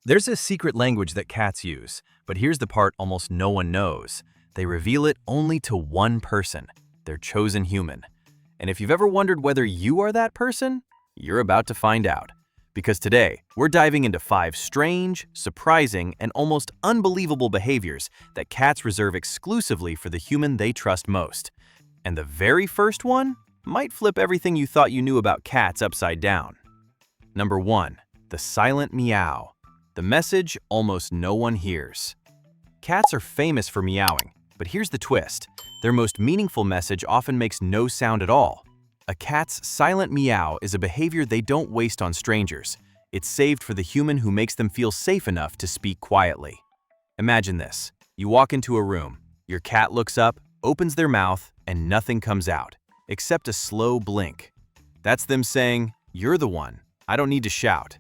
There's a secret language that cats use, but here's the part almost no one knows. They reveal it only to one person, their chosen human. And if you've ever wondered whether you are that person, you're about to find out. Because today, we're diving into 5 strange, surprising, and almost unbelievable behaviors that cats reserve exclusively for the human they trust most. And the very first one might flip everything you thought you knew about cats upside down. Number 1. The silent meow. The message almost no one hears. Cats are famous for meowing, but here's the twist. Their most meaningful message often makes no sound at all. A cat's silent meow is a behavior they don't waste on strangers. It's saved for the human who makes them feel safe enough to speak quietly. Imagine this. You walk into a room. Your cat looks up, opens their mouth, and nothing comes out, except a slow blink. That's them saying, "You're the one. I don't need to shout."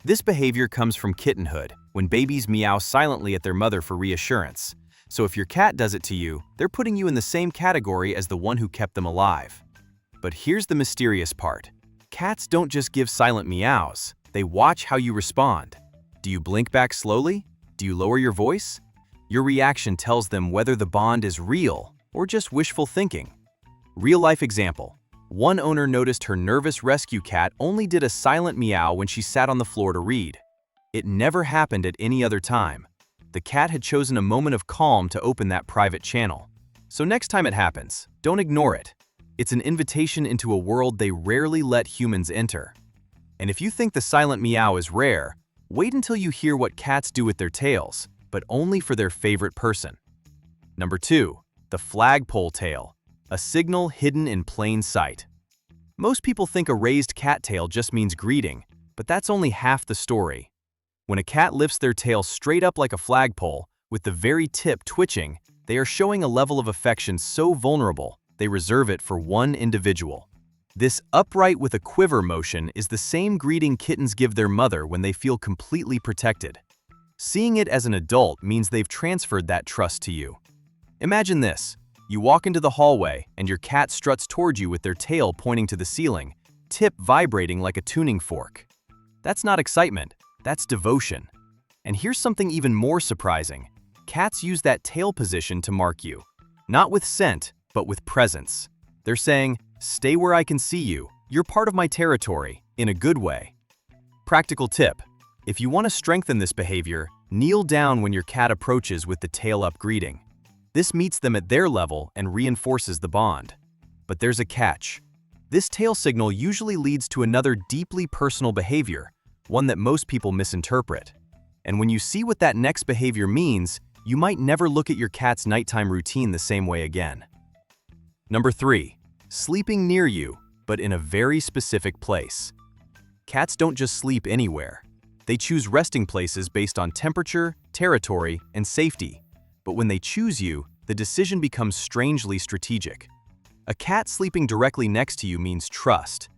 This behavior comes from kittenhood, when babies meow silently at their mother for reassurance. So if your cat does it to you, they're putting you in the same category as the one who kept them alive. But here's the mysterious part. Cats don't just give silent meows, they watch how you respond. Do you blink back slowly? Do you lower your voice? Your reaction tells them whether the bond is real or just wishful thinking. Real-life example. One owner noticed her nervous rescue cat only did a silent meow when she sat on the floor to read. It never happened at any other time. The cat had chosen a moment of calm to open that private channel. So next time it happens, don't ignore it. It's an invitation into a world they rarely let humans enter. And if you think the silent meow is rare, wait until you hear what cats do with their tails, but only for their favorite person. Number 2. The flagpole tail. A signal hidden in plain sight. Most people think a raised cat tail just means greeting, but that's only half the story. When a cat lifts their tail straight up like a flagpole, with the very tip twitching, they are showing a level of affection so vulnerable, they reserve it for one individual. This upright with a quiver motion is the same greeting kittens give their mother when they feel completely protected. Seeing it as an adult means they've transferred that trust to you. Imagine this. You walk into the hallway and your cat struts towards you with their tail pointing to the ceiling, tip vibrating like a tuning fork. That's not excitement, that's devotion. And here's something even more surprising. Cats use that tail position to mark you. Not with scent, but with presence. They're saying, "Stay where I can see you. You're part of my territory," in a good way. Practical tip. If you want to strengthen this behavior, kneel down when your cat approaches with the tail up greeting. This meets them at their level and reinforces the bond. But there's a catch. This tail signal usually leads to another deeply personal behavior, one that most people misinterpret. And when you see what that next behavior means, you might never look at your cat's nighttime routine the same way again. Number 3. Sleeping near you, but in a very specific place. Cats don't just sleep anywhere. They choose resting places based on temperature, territory, and safety. But when they choose you, the decision becomes strangely strategic. A cat sleeping directly next to you means trust.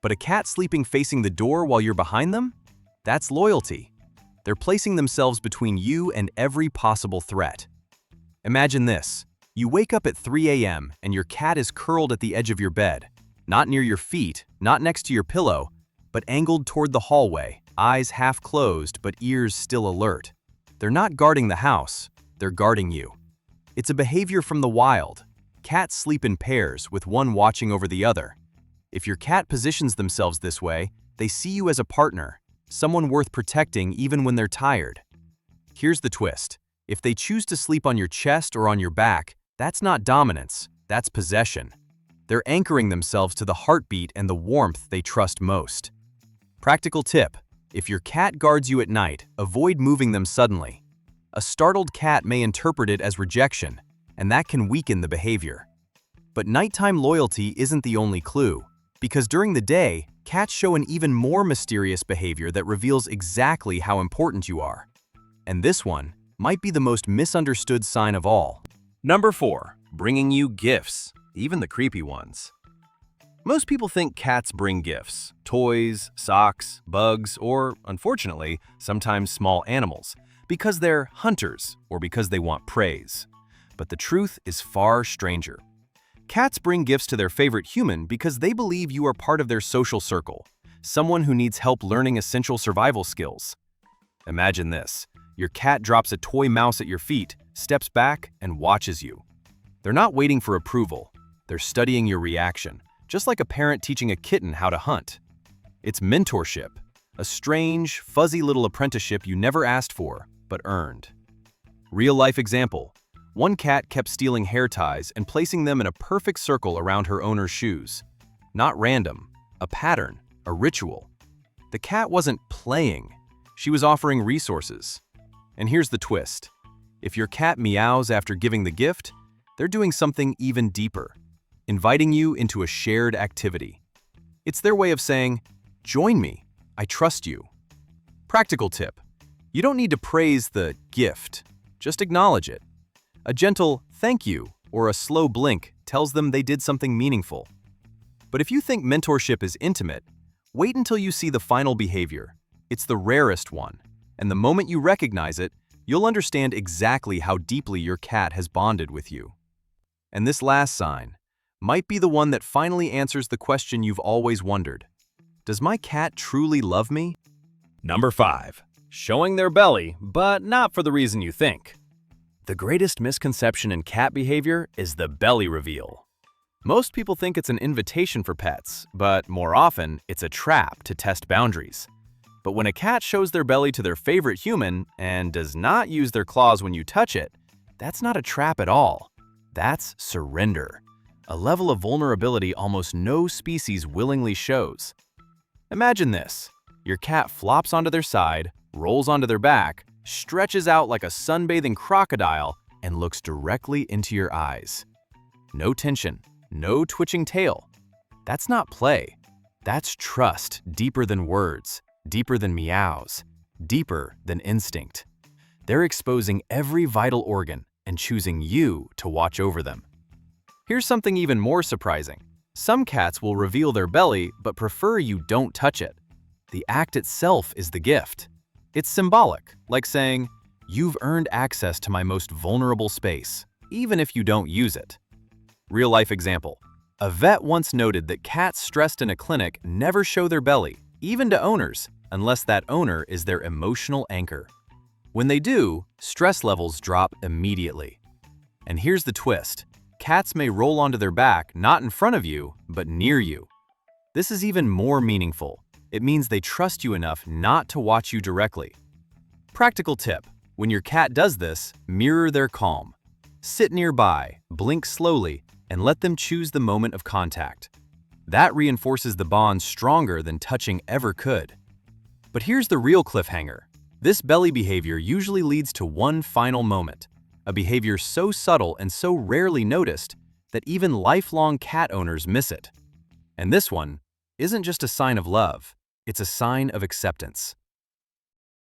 But a cat sleeping facing the door while you're behind them? That's loyalty. They're placing themselves between you and every possible threat. Imagine this. You wake up at 3 a.m. and your cat is curled at the edge of your bed. Not near your feet, not next to your pillow, but angled toward the hallway, eyes half closed but ears still alert. They're not guarding the house. They're guarding you. It's a behavior from the wild. Cats sleep in pairs, with one watching over the other. If your cat positions themselves this way, they see you as a partner, someone worth protecting even when they're tired. Here's the twist. If they choose to sleep on your chest or on your back, that's not dominance, that's possession. They're anchoring themselves to the heartbeat and the warmth they trust most. Practical tip. If your cat guards you at night, avoid moving them suddenly. A startled cat may interpret it as rejection, and that can weaken the behavior. But nighttime loyalty isn't the only clue, because during the day, cats show an even more mysterious behavior that reveals exactly how important you are. And this one might be the most misunderstood sign of all. Number 4. Bringing you gifts, even the creepy ones. Most people think cats bring gifts, toys, socks, bugs, or, unfortunately, sometimes small animals, because they're hunters or because they want praise. But the truth is far stranger. Cats bring gifts to their favorite human because they believe you are part of their social circle, someone who needs help learning essential survival skills. Imagine this. Your cat drops a toy mouse at your feet, steps back, and watches you. They're not waiting for approval. They're studying your reaction, just like a parent teaching a kitten how to hunt. It's mentorship, a strange, fuzzy little apprenticeship you never asked for, but earned. Real-life example. One cat kept stealing hair ties and placing them in a perfect circle around her owner's shoes. Not random, a pattern, a ritual. The cat wasn't playing. She was offering resources. And here's the twist. If your cat meows after giving the gift, they're doing something even deeper, inviting you into a shared activity. It's their way of saying, "Join me, I trust you." Practical tip. You don't need to praise the gift, just acknowledge it. A gentle "thank you" or a slow blink tells them they did something meaningful. But if you think mentorship is intimate, wait until you see the final behavior. It's the rarest one, and the moment you recognize it, you'll understand exactly how deeply your cat has bonded with you. And this last sign might be the one that finally answers the question you've always wondered. Does my cat truly love me? Number 5. Showing their belly, but not for the reason you think. The greatest misconception in cat behavior is the belly reveal. Most people think it's an invitation for pets, but more often, it's a trap to test boundaries. But when a cat shows their belly to their favorite human and does not use their claws when you touch it, that's not a trap at all. That's surrender, a level of vulnerability almost no species willingly shows. Imagine this. Your cat flops onto their side, rolls onto their back, stretches out like a sunbathing crocodile, and looks directly into your eyes. No tension, no twitching tail. That's not play. That's trust deeper than words, deeper than meows, deeper than instinct. They're exposing every vital organ and choosing you to watch over them. Here's something even more surprising. Some cats will reveal their belly but prefer you don't touch it. The act itself is the gift. It's symbolic, like saying, "You've earned access to my most vulnerable space, even if you don't use it." Real-life example. A vet once noted that cats stressed in a clinic never show their belly, even to owners, unless that owner is their emotional anchor. When they do, stress levels drop immediately. And here's the twist. Cats may roll onto their back not in front of you, but near you. This is even more meaningful. It means they trust you enough not to watch you directly. Practical tip. When your cat does this, mirror their calm. Sit nearby, blink slowly, and let them choose the moment of contact. That reinforces the bond stronger than touching ever could. But here's the real cliffhanger. This belly behavior usually leads to one final moment, a behavior so subtle and so rarely noticed that even lifelong cat owners miss it. And this one isn't just a sign of love, it's a sign of acceptance.